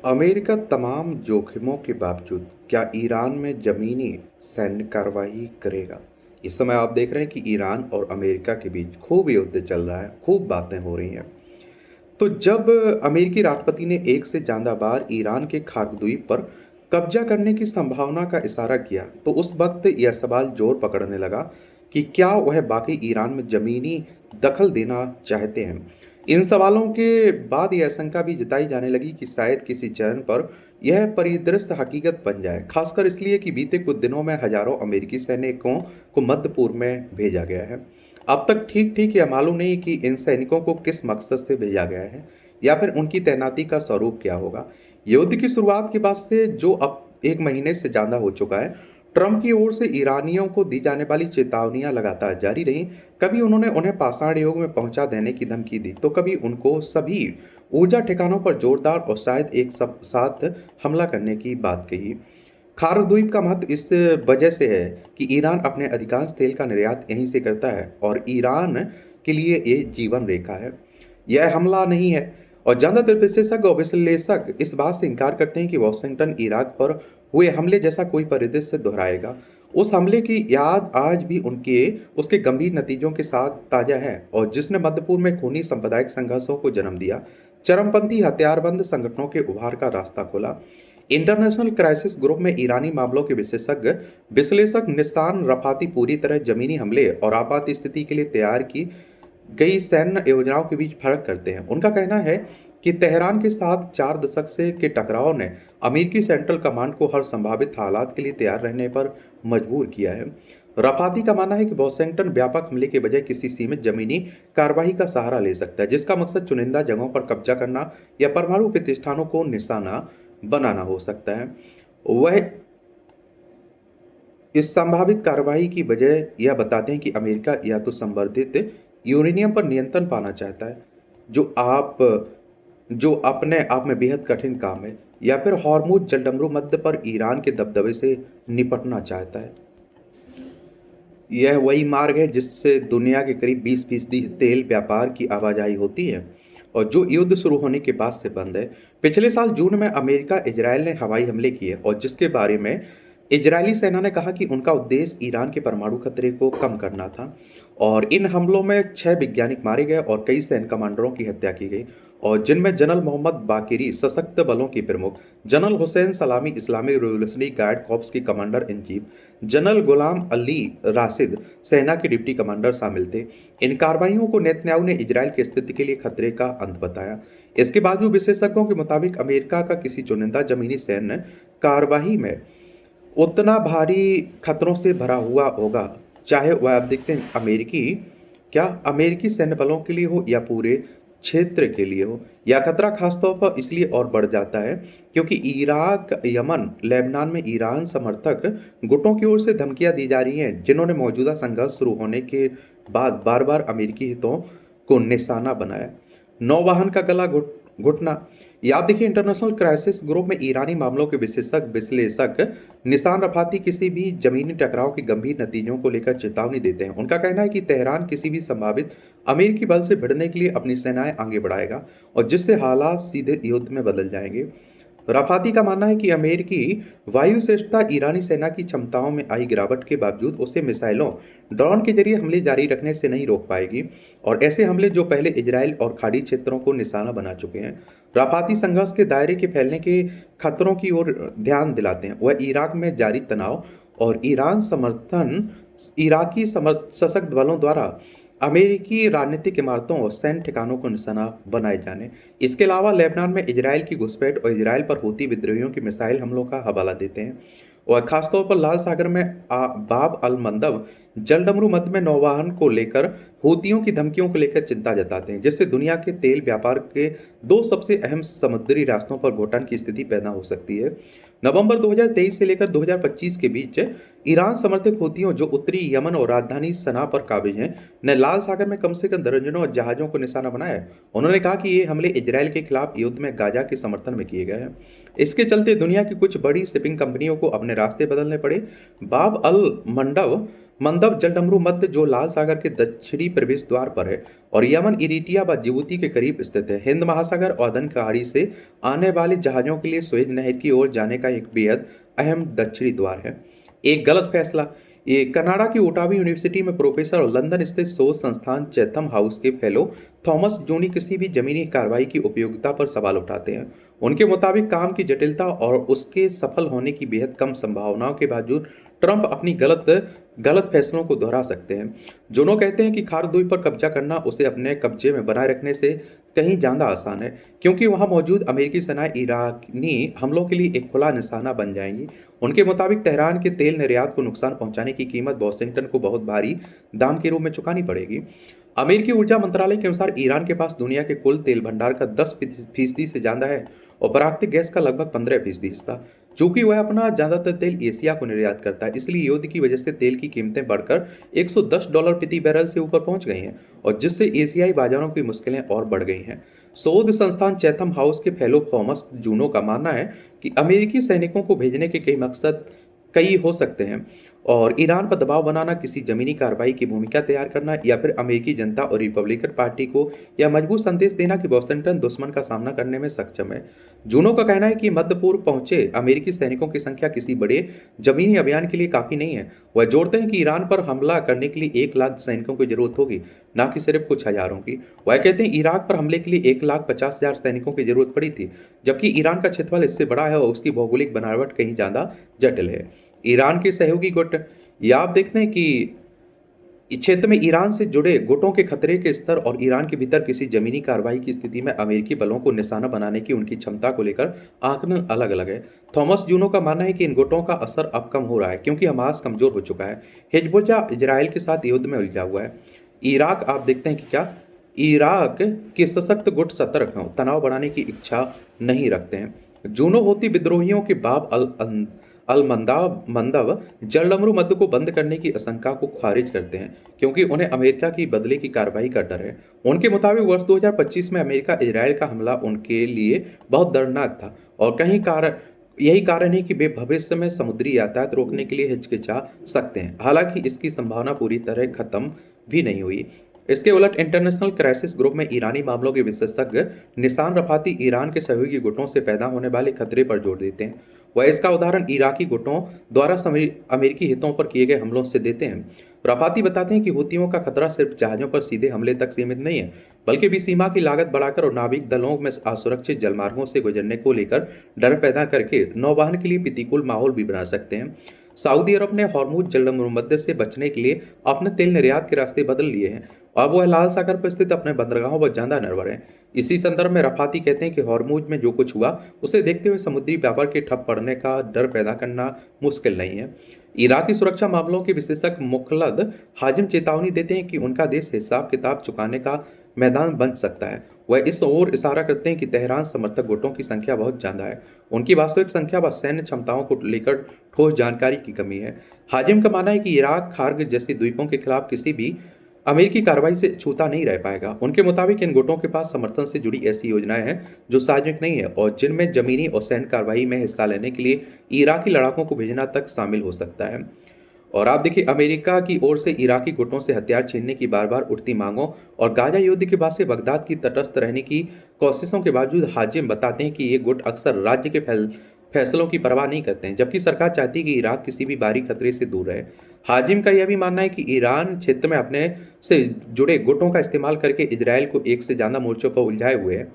America तमाम जोखिमों के बावजूद क्या ईरान में ज़मीनी सैन्य कार्रवाई करेगा? इस समय आप देख रहे हैं कि ईरान और अमेरिका के बीच खूब युद्ध चल रहा है, खूब बातें हो रही हैं। तो जब अमेरिकी राष्ट्रपति ने एक से ज़्यादा बार ईरान के खार्क द्वीप पर कब्जा करने की संभावना का इशारा किया, तो उस वक्त यह सवाल जोर पकड़ने लगा कि क्या वह बाकी ईरान में ज़मीनी दखल देना चाहते हैं। इन सवालों के बाद यह आशंका भी जताई जाने लगी कि शायद किसी चरण पर यह परिदृश्य हकीकत बन जाए, खासकर इसलिए कि बीते कुछ दिनों में हजारों अमेरिकी सैनिकों को मध्य पूर्व में भेजा गया है। अब तक ठीक ठीक यह मालूम नहीं कि इन सैनिकों को किस मकसद से भेजा गया है या फिर उनकी तैनाती का स्वरूप क्या होगा। युद्ध की शुरुआत के बाद से जो अब एक महीने से ज़्यादा हो चुका है, ट्रंप की ओर से ईरानियों को दी जाने वाली चेतावनियां लगातार जारी रहीं। कभी उन्होंने उन्हें पाषाण युग में पहुंचा देने की धमकी दी, तो कभी उनको सभी ऊर्जा ठिकानों पर जोरदार और शायद एक सब साथ हमला करने की बात कही। खार द्वीप का महत्व इस वजह से है कि ईरान अपने अधिकांश तेल का निर्यात यहीं से करता है और ईरान के लिए ये जीवन रेखा है। यह हमला नहीं है। और ज्यादातर विशेषज्ञ और विश्लेषक इस बात से इनकार करते हैं कि वॉशिंगटन इराक पर हुए हमले जैसा कोई परिदृश्य दोहराएगा। उस हमले की याद आज भी उनके उसके गंभीर नतीजों के साथ ताजा है और जिसने मध्य पूर्व में खूनी सांप्रदायिक संघर्षों को जन्म दिया, चरमपंथी हथियारबंद संगठनों के उभार का रास्ता खोला। इंटरनेशनल क्राइसिस ग्रुप में ईरानी मामलों के विशेषज्ञ विश्लेषक निस्सान रफाती पूरी तरह जमीनी हमले और आपात स्थिति के लिए तैयार की गई सैन्य योजनाओं के बीच फर्क करते हैं। उनका कहना है कि तेहरान के साथ 4 दशक से के टकराव ने अमेरिकी सेंट्रल कमांड को हर संभावित हालात के लिए तैयार रहने पर मजबूर किया है। रफाती का मानना है कि वॉशिंगटन व्यापक हमले के बजाय किसी सीमित जमीनी कार्रवाई का सहारा ले सकता है, जिसका मकसद चुनिंदा जगहों पर कब्जा करना या परमाणु प्रतिष्ठानों को निशाना बनाना हो सकता है। वह इस संभावित कार्रवाई की वजह यह बताते हैं कि अमेरिका या तो संवर्धित यूरेनियम पर नियंत्रण पाना चाहता है, जो आप जो अपने आप में बेहद कठिन काम है, या फिर हॉर्मुज जलडमरू मध्य पर ईरान के दबदबे से निपटना चाहता है। यह वही मार्ग है जिससे दुनिया के करीब 20% तेल व्यापार की आवाजाही होती है और जो युद्ध शुरू होने के बाद से बंद है। पिछले साल जून में अमेरिका इजरायल ने हवाई हमले किए और जिसके बारे में इजरायली सेना ने कहा कि उनका उद्देश्य ईरान के परमाणु खतरे को कम करना था। और इन हमलों में 6 वैज्ञानिक मारे गए और कई सैन्य कमांडरों की हत्या की गई, और जिनमें जनरल मोहम्मद बाकिरी सशस्त्र बलों की प्रमुख, जनरल हुसैन सलामी इस्लामिक रिवोल्यूशनरी गार्ड कॉर्प्स के commander in chief, general Ghulam Ali Rashid सेना के डिप्टी कमांडर शामिल थे। इन कार्रवाइयों को नेतन्याहू ने इजरायल की स्थिति के लिए खतरे का अंत बताया। इसके बावजूद विशेषज्ञों के मुताबिक अमेरिका का किसी चुनिंदा जमीनी सैन्य कार्रवाई में उतना भारी खतरों से भरा हुआ होगा, चाहे वह आप देखते हैं अमेरिकी सैन्य बलों के लिए हो या पूरे क्षेत्र के लिए हो। यह खतरा खासतौर पर इसलिए और बढ़ जाता है क्योंकि इराक, यमन, लेबनान में ईरान समर्थक गुटों की ओर से धमकियां दी जा रही हैं, जिन्होंने मौजूदा संघर्ष शुरू होने के बाद बार बार अमेरिकी हितों को निशाना बनाया। नौवहन का गला घुटना। याद देखिए, इंटरनेशनल क्राइसिस ग्रुप में ईरानी मामलों के विशेषज्ञ विश्लेषक निशान रफाती किसी भी जमीनी टकराव के गंभीर नतीजों को लेकर चेतावनी देते हैं। उनका कहना है कि तेहरान किसी भी संभावित अमेरिकी बल से भिड़ने के लिए अपनी सेनाएं आगे बढ़ाएगा और जिससे हालात सीधे युद्ध में बदल जाएंगे। रफाती का मानना है कि अमेरिकी वायु श्रेष्ठता ईरानी सेना की क्षमताओं में आई गिरावट के बावजूद उसे मिसाइलों, ड्रोन के जरिए हमले जारी रखने से नहीं रोक पाएगी, और ऐसे हमले जो पहले इजरायल और खाड़ी क्षेत्रों को निशाना बना चुके हैं। रफाती संघर्ष के दायरे के फैलने के खतरों की ओर ध्यान दिलाते हैं। वह इराक में जारी तनाव और इराकी सशक्त बलों द्वारा अमेरिकी राजनीतिक इमारतों और सैन्य ठिकानों को निशाना बनाए जाने। इसके अलावा लेबनान में इजरायल की घुसपैठ और इजरायल पर हूती विद्रोहियों की मिसाइल हमलों का हवाला देते हैं, और खासतौर पर लाल सागर में बाब अल मंदब जलडमरू मध्य में नौवाहन को लेकर हूतियों की धमकियों को लेकर चिंता जताते हैं, जिससे दुनिया के तेल व्यापार के 2 सबसे अहम समुद्री रास्तों पर घुटन की स्थिति पैदा हो सकती है। नवंबर 2023 से लेकर 2025 के बीच ईरान समर्थित हूतियों जो उत्तरी यमन और राजधानी सना पर काबिज हैं, ने लाल सागर में कम से कम दर्जनों जहाजों को निशाना बनाया। उन्होंने कहा कि ये हमले इजरायल के खिलाफ युद्ध में गाजा के समर्थन में किए गए हैं। इसके चलते दुनिया की कुछ बड़ी शिपिंग कंपनियों को अपने रास्ते बदलने पड़े। बाब अल मंडब मंदब जलडमरू मध्य जो लाल सागर के दक्षिणी प्रवेश द्वार पर है और यमन इरिटिया व जिबूती के करीब स्थित है। हिंद महासागर और अदन खाड़ी से आने वाले जहाजों के लिए सुएज नहर की ओर जाने का एक बेहद अहम दक्षिणी द्वार है। एक गलत फैसला। ये कनाडा की ओटावा यूनिवर्सिटी में प्रोफेसर और लंदन स्थित शोध संस्थान चैथम हाउस के फेलो थॉमस जूनी किसी भी जमीनी कार्रवाई की उपयोगिता पर सवाल उठाते हैं। उनके मुताबिक काम की जटिलता और उसके सफल होने की बेहद कम संभावनाओं के बावजूद ट्रंप अपनी गलत गलत फैसलों को दोहरा सकते हैं। जोनो कहते हैं कि खारदुई पर कब्जा करना उसे अपने कब्जे में बनाए रखने से कहीं ज़्यादा आसान है, क्योंकि वहां मौजूद अमेरिकी सेनाएं इरानी हमलों के लिए एक खुला निशाना बन जाएंगी। उनके मुताबिक तेहरान के तेल निर्यात को नुकसान पहुंचाने की कीमत वॉशिंगटन को बहुत भारी दाम के रूप में चुकानी पड़ेगी। अमेरिकी ऊर्जा मंत्रालय के अनुसार ईरान के पास दुनिया के कुल तेल भंडार का 10% से ज्यादा है और प्राकृतिक गैस का लगभग 15% हिस्सा। चूंकि वह अपना ज्यादातर तेल एशिया को निर्यात करता है, इसलिए युद्ध की वजह से तेल की कीमतें बढ़कर $110 प्रति बैरल से ऊपर पहुंच गई हैं और जिससे एशियाई बाजारों की मुश्किलें और बढ़ गई हैं। शोध संस्थान चैथम हाउस के फेलो थॉमस जूनो का मानना है कि अमेरिकी सैनिकों को भेजने के कई मकसद कई हो सकते हैं और ईरान पर दबाव बनाना, किसी जमीनी कार्रवाई की भूमिका तैयार करना या फिर अमेरिकी जनता और रिपब्लिकन पार्टी को यह मजबूत संदेश देना कि वाशिंगटन दुश्मन का सामना करने में सक्षम है। जूनो का कहना है कि मध्य पूर्व पहुंचे अमेरिकी सैनिकों की संख्या किसी बड़े जमीनी अभियान के लिए काफी नहीं है। वह जोड़ते हैं कि ईरान पर हमला करने के लिए 1 लाख सैनिकों की जरूरत होगी, न कि सिर्फ कुछ हजारों की। वह कहते हैं इराक पर हमले के लिए 1,50,000 सैनिकों की जरूरत पड़ी थी, जबकि ईरान का क्षेत्रफल इससे बड़ा है और उसकी भौगोलिक बनावट कहीं ज्यादा जटिल है। ईरान के सहयोगी गुट, या आप देखते हैं कि इस क्षेत्र में ईरान से जुड़े गुटों के खतरे के स्तर और ईरान के भीतर किसी जमीनी कार्रवाई की स्थिति में अमेरिकी बलों को निशाना बनाने की उनकी क्षमता को लेकर आंकलन अलग अलग है। थॉमस जूनो का मानना है कि इन गुटों का असर अब कम हो रहा है क्योंकि हमास कमजोर हो चुका है। हिजबुल्लाह इजराइल के साथ युद्ध में उलझा हुआ है। इराक, आप देखते हैं कि क्या इराक के सशक्त गुट सतर्क हैं, तनाव बढ़ाने की इच्छा नहीं रखते हैं। जूनो होती विद्रोहियों के बाब मंदव जलडमरू मध्य को बंद करने की आशंका को खारिज करते हैं क्योंकि उन्हें अमेरिका की बदले की कार्रवाई का डर है। उनके मुताबिक वर्ष 2025 में अमेरिका इजराइल का हमला उनके लिए बहुत दर्दनाक था और यही कारण है कि वे भविष्य में समुद्री यातायात रोकने के लिए हिचकिचा सकते हैं, हालांकि इसकी संभावना पूरी तरह खत्म भी नहीं हुई। इसके उलट इंटरनेशनल क्राइसिस ग्रुप में ईरानी मामलों के विशेषज्ञ निशान रफाती ईरान के सहयोगी गुटों से पैदा होने वाले खतरे पर जोर देते हैं। वह इसका उदाहरण इराकी गुटों द्वारा अमेरिकी हितों पर किए गए हमलों से देते हैं। रफाती बताते हैं कि हुतियों का खतरा सिर्फ जहाजों पर सीधे हमले तक सीमित नहीं है, बल्कि भी सीमा की लागत बढ़ाकर और नाविक दलों में असुरक्षित जलमार्गों से गुजरने को लेकर डर पैदा करके नौवहन के लिए प्रतिकूल माहौल भी बना सकते हैं। सऊदी अरब ने हॉर्मुज जलसंधि से बचने के लिए अपने तेल निर्यात के रास्ते बदल लिए हैं। अब वह लाल सागर पर स्थित अपने बंदरगाहों पर ज्यादा निर्भर है। इसी संदर्भ में रफाती कहते हैं कि हॉर्मुज में जो कुछ हुआ उसे देखते हुए समुद्री व्यापार के ठप पड़ने का डर पैदा करना मुश्किल नहीं है। इराकी सुरक्षा मामलों के विशेषज्ञ मुखलद हाजिम चेतावनी देते हैं कि उनका देश हिसाब किताब चुकाने का मैदान बन सकता है। वह इस ओर इशारा करते हैं कि तेहरान समर्थक गुटों की संख्या बहुत ज्यादा है, उनकी वास्तविक संख्या व सैन्य क्षमताओं को लेकर ठोस जानकारी की कमी है। हाजिम का मानना है कि इराक खार्ग जैसे द्वीपों के खिलाफ किसी भी अमेरिकी कार्रवाई से छूता नहीं रह पाएगा। उनके मुताबिक इन गुटों के पास समर्थन से जुड़ी ऐसी योजनाएं हैं जो सार्वजनिक नहीं है और जिनमें जमीनी और सैन्य कार्रवाई में हिस्सा लेने के लिए इराकी लड़ाकों को भेजना तक शामिल हो सकता है। और आप देखिए, अमेरिका की ओर से इराकी गुटों से हथियार छीनने की बार बार उठती मांगों और गाजा युद्ध के बाद से बगदाद की तटस्थ रहने की कोशिशों के बावजूद हाजिम बताते हैं कि ये गुट अक्सर राज्य के फैसलों की परवाह नहीं करते हैं, जबकि सरकार चाहती है कि इराक किसी भी बाहरी खतरे से दूर रहे। हाजिम का यह भी मानना है कि ईरान क्षेत्र में अपने से जुड़े गुटों का इस्तेमाल करके इजरायल को एक से ज्यादा मोर्चों पर उलझाए हुए है।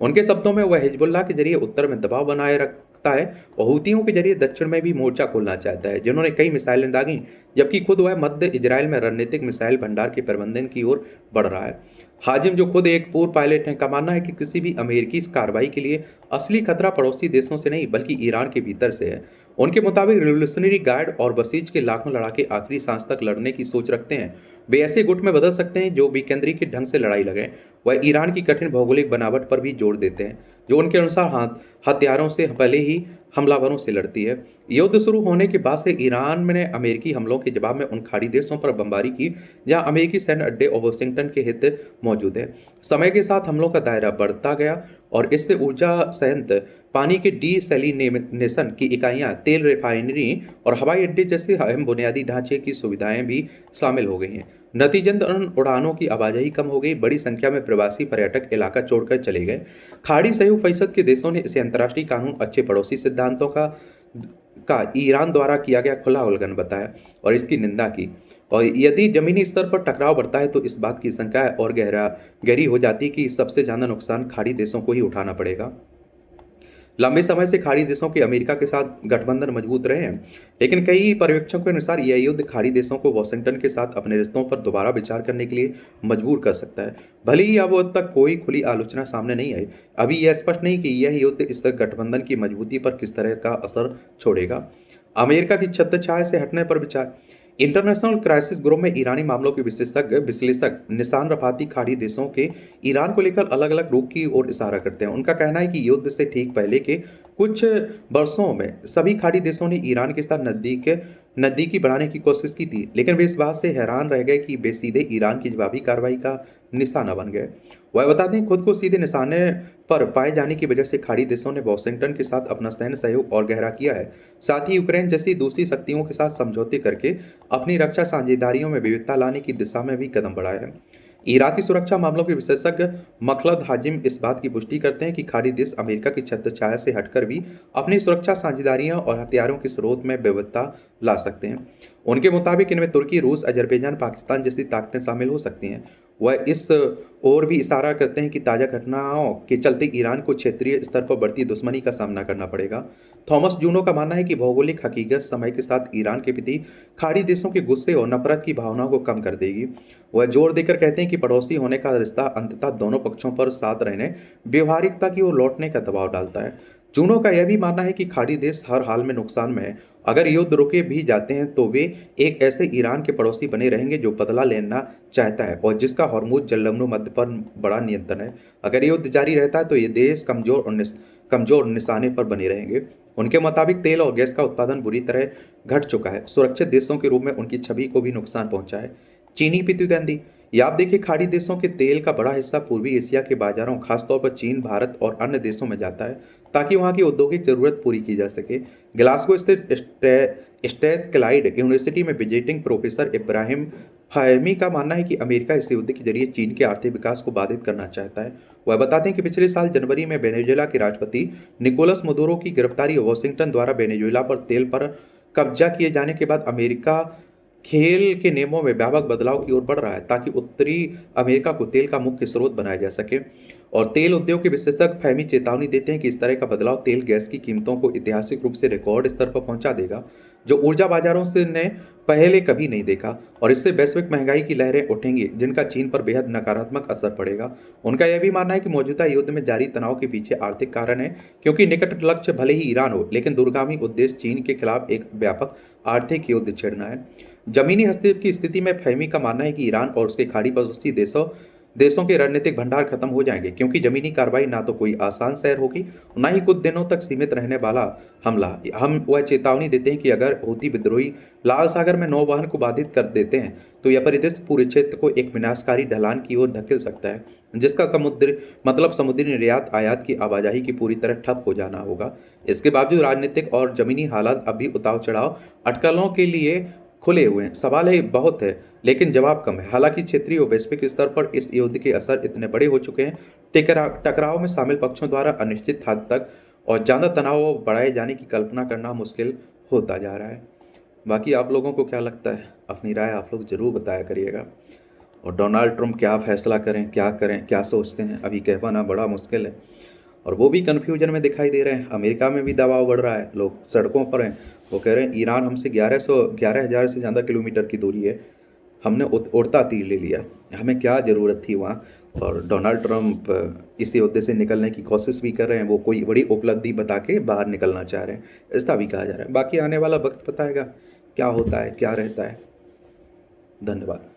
उनके शब्दों में वह हिजबुल्लाह के जरिए उत्तर में दबाव बनाए रखता है और हूतियों के जरिए दक्षिण में भी मोर्चा खोलना चाहता है, जिन्होंने कई मिसाइलें दागी, जबकि खुद वह मध्य इजरायल में रणनीतिक मिसाइल भंडार के प्रबंधन की ओर बढ़ रहा है। हाजिम, जो खुद एक पूर्व पायलट हैं, का मानना है कि किसी भी अमेरिकी कार्रवाई के लिए असली खतरा पड़ोसी देशों से नहीं बल्कि ईरान के भीतर से है। उनके मुताबिक रिवोल्यूशनरी गार्ड और बसीज के लाखों लड़ाके आखिरी सांस तक लड़ने की सोच रखते हैं। वे ऐसे गुट में बदल सकते हैं जो विकेंद्रीकृत ढंग से लड़ाई लड़ें। वह ईरान की कठिन भौगोलिक बनावट पर भी जोर देते हैं, जो उनके अनुसार हथियारों से पहले ही हमलावरों से लड़ती है। युद्ध शुरू होने के बाद से ईरान ने अमेरिकी हमलों के जवाब में उन खाड़ी देशों पर बमबारी की जहां अमेरिकी सैन्य अड्डे और वाशिंगटन के हित मौजूद है। समय के साथ हमलों का दायरा बढ़ता गया। और इससे ऊर्जा संयंत्र, पानी के डीसैलिनेशन की इकाइयाँ, तेल रिफाइनरी और हवाई अड्डे जैसे अहम बुनियादी ढांचे की सुविधाएं भी शामिल हो गई हैं। नतीजतन उड़ानों की आवाजाही कम हो गई, बड़ी संख्या में प्रवासी पर्यटक इलाका छोड़कर चले गए। खाड़ी सहयोग परिषद के देशों ने इसे अंतर्राष्ट्रीय कानून, अच्छे पड़ोसी सिद्धांतों का ईरान द्वारा किया गया खुला उल्लंघन बताया और इसकी निंदा की। और यदि जमीनी स्तर पर टकराव बढ़ता है तो इस बात की शंका है और गहरी हो जाती है कि सबसे ज्यादा नुकसान खाड़ी देशों को ही उठाना पड़ेगा। लंबे समय से खाड़ी देशों के अमेरिका के साथ गठबंधन मजबूत रहे हैं, लेकिन कई पर्यवेक्षकों के अनुसार यह युद्ध खाड़ी देशों को वाशिंगटन के साथ अपने रिश्तों पर दोबारा विचार करने के लिए मजबूर कर सकता है। भले ही अब तक कोई खुली आलोचना सामने नहीं आई, अभी यह स्पष्ट नहीं कि यह युद्ध इस गठबंधन की मजबूती पर किस तरह का असर छोड़ेगा। अमेरिका की छत्रछाया से हटने पर विचार। इंटरनेशनल क्राइसिस ग्रुप में ईरानी मामलों के विश्लेषक निशान रफाती खाड़ी देशों के ईरान को लेकर अलग अलग रुख की ओर इशारा करते हैं। उनका कहना है कि युद्ध से ठीक पहले के कुछ वर्षों में सभी खाड़ी देशों ने ईरान के साथ नजदीकी बढ़ाने की कोशिश की थी, लेकिन वे इस बात से हैरान रह गए कि वे सीधे ईरान की जवाबी कार्रवाई का निशाना बन गए। वह बताते हैं खुद को सीधे निशाने पर पाए जाने की वजह से खाड़ी देशों ने वॉशिंगटन के साथ अपना सैन्य सहयोग और गहरा किया है। साथ ही यूक्रेन जैसी दूसरी शक्तियों के साथ समझौते करके अपनी रक्षा साझेदारियों में विविधता लाने की दिशा में भी कदम बढ़ाए हैं। इराकी सुरक्षा मामलों के विशेषज्ञ मखलद हाजिम इस बात की पुष्टि करते हैं कि खाड़ी देश अमेरिका की छत्रछाया से हटकर भी अपनी सुरक्षा साझेदारियां और हथियारों के स्रोत में विविधता ला सकते हैं। उनके मुताबिक इनमें तुर्की, रूस, अजरबैजान, पाकिस्तान जैसी ताकतें शामिल हो सकती हैं। वह इस ओर भी इशारा करते हैं कि ताज़ा घटनाओं के चलते ईरान को क्षेत्रीय स्तर पर बढ़ती दुश्मनी का सामना करना पड़ेगा। थॉमस जूनो का मानना है कि भौगोलिक हकीकत समय के साथ ईरान के प्रति खाड़ी देशों के गुस्से और नफरत की भावनाओं को कम कर देगी। वह जोर देकर कहते हैं कि पड़ोसी होने का रिश्ता अंततः दोनों पक्षों पर साथ रहने, व्यवहारिकता की ओर लौटने का दबाव डालता है। जूनो का यह भी मानना है कि खाड़ी देश हर हाल में नुकसान में है। अगर युद्ध रुके भी जाते हैं तो वे एक ऐसे ईरान के पड़ोसी बने रहेंगे जो बदला लेना चाहता है और जिसका हॉर्मुज जलमनू मध्य पर बड़ा नियंत्रण है। अगर युद्ध जारी रहता है तो ये देश कमजोर निशाने पर बने रहेंगे। उनके मुताबिक तेल और गैस का उत्पादन बुरी तरह घट चुका है, सुरक्षित देशों के रूप में उनकी छवि को भी नुकसान पहुंचा है। चीनी प्रतिद्वंदी। या आप देखिए, खाड़ी देशों के तेल का बड़ा हिस्सा पूर्वी एशिया के बाजारों, खासतौर पर चीन, भारत और अन्य देशों में जाता है ताकि वहां की औद्योगिक जरूरत पूरी की जा सके। ग्लासगो स्थित स्ट्रैथक्लाइड यूनिवर्सिटी में विजिटिंग प्रोफेसर इब्राहिम फाहमी का मानना है कि अमेरिका इस युद्ध के जरिए चीन के आर्थिक विकास को बाधित करना चाहता है। वह बताते हैं कि पिछले साल जनवरी में वेनेजुएला के राष्ट्रपति निकोलस मदुरो की गिरफ्तारी और वाशिंगटन द्वारा वेनेजुएला पर तेल पर कब्जा किए जाने के बाद अमेरिका खेल के नियमों में व्यापक बदलाव की ओर बढ़ रहा है ताकि उत्तरी अमेरिका को तेल का मुख्य स्रोत बनाया जा सके। और तेल उद्योग के विशेषज्ञ फहमी चेतावनी देते हैं कि इस तरह का बदलाव तेल गैस की कीमतों को ऐतिहासिक रूप से रिकॉर्ड स्तर पर पहुंचा देगा, जो ऊर्जा बाजारों से ने पहले कभी नहीं देखा, और इससे वैश्विक महंगाई की लहरें उठेंगी जिनका चीन पर बेहद नकारात्मक असर पड़ेगा। उनका यह भी मानना है कि मौजूदा युद्ध में जारी तनाव के पीछे आर्थिक कारण है, क्योंकि निकट लक्ष्य भले ही ईरान हो, लेकिन दूरगामी उद्देश्य चीन के खिलाफ एक व्यापक आर्थिक युद्ध छेड़ना है। जमीनी हस्तक्षेप की स्थिति में फहमी का मानना है कि ईरान और उसके खाड़ी पड़ोसी देशों के रणनीतिक भंडार खत्म हो जाएंगे, क्योंकि जमीनी कार्रवाई ना तो कोई आसान सैर होगी, ना ही कुछ दिनों तक सीमित रहने वाला हमला। हम वह चेतावनी देते हैं कि अगर हूती विद्रोही लाल सागर में नौवहन को बाधित कर देते हैं तो यह परिदृश्य पूरे क्षेत्र को एक विनाशकारी ढलान की ओर धकेल सकता है, जिसका समुद्री निर्यात आयात की आवाजाही की पूरी तरह ठप हो जाना होगा। इसके बावजूद राजनीतिक और जमीनी हालात अभी उतार चढ़ाव अटकलों के लिए खुले हुए हैं। सवाल है बहुत है, लेकिन जवाब कम है। हालांकि क्षेत्रीय और वैश्विक स्तर पर इस युद्ध के असर इतने बड़े हो चुके हैं, टकराव में शामिल पक्षों द्वारा अनिश्चित हद तक और ज़्यादा तनाव बढ़ाए जाने की कल्पना करना मुश्किल होता जा रहा है। बाकी आप लोगों को क्या लगता है? अपनी राय आप लोग जरूर बताया करिएगा। और डोनाल्ड ट्रंप क्या फैसला करें, क्या सोचते हैं, अभी कह पाना बड़ा मुश्किल है। और वो भी कन्फ्यूजन में दिखाई दे रहे हैं। अमेरिका में भी दबाव बढ़ रहा है, लोग सड़कों पर हैं। वो कह रहे हैं ईरान हमसे 11,000 से ज़्यादा किलोमीटर की दूरी है, हमने उड़ता तीर ले लिया, हमें क्या ज़रूरत थी वहाँ। और डोनाल्ड ट्रंप इसी मुद्दे से निकलने की कोशिश भी कर रहे हैं, वो कोई बड़ी उपलब्धि बता के बाहर निकलना चाह रहे हैं, ऐसा भी कहा जा रहा है। बाकी आने वाला वक्त बताएगा क्या होता है, क्या रहता है। धन्यवाद।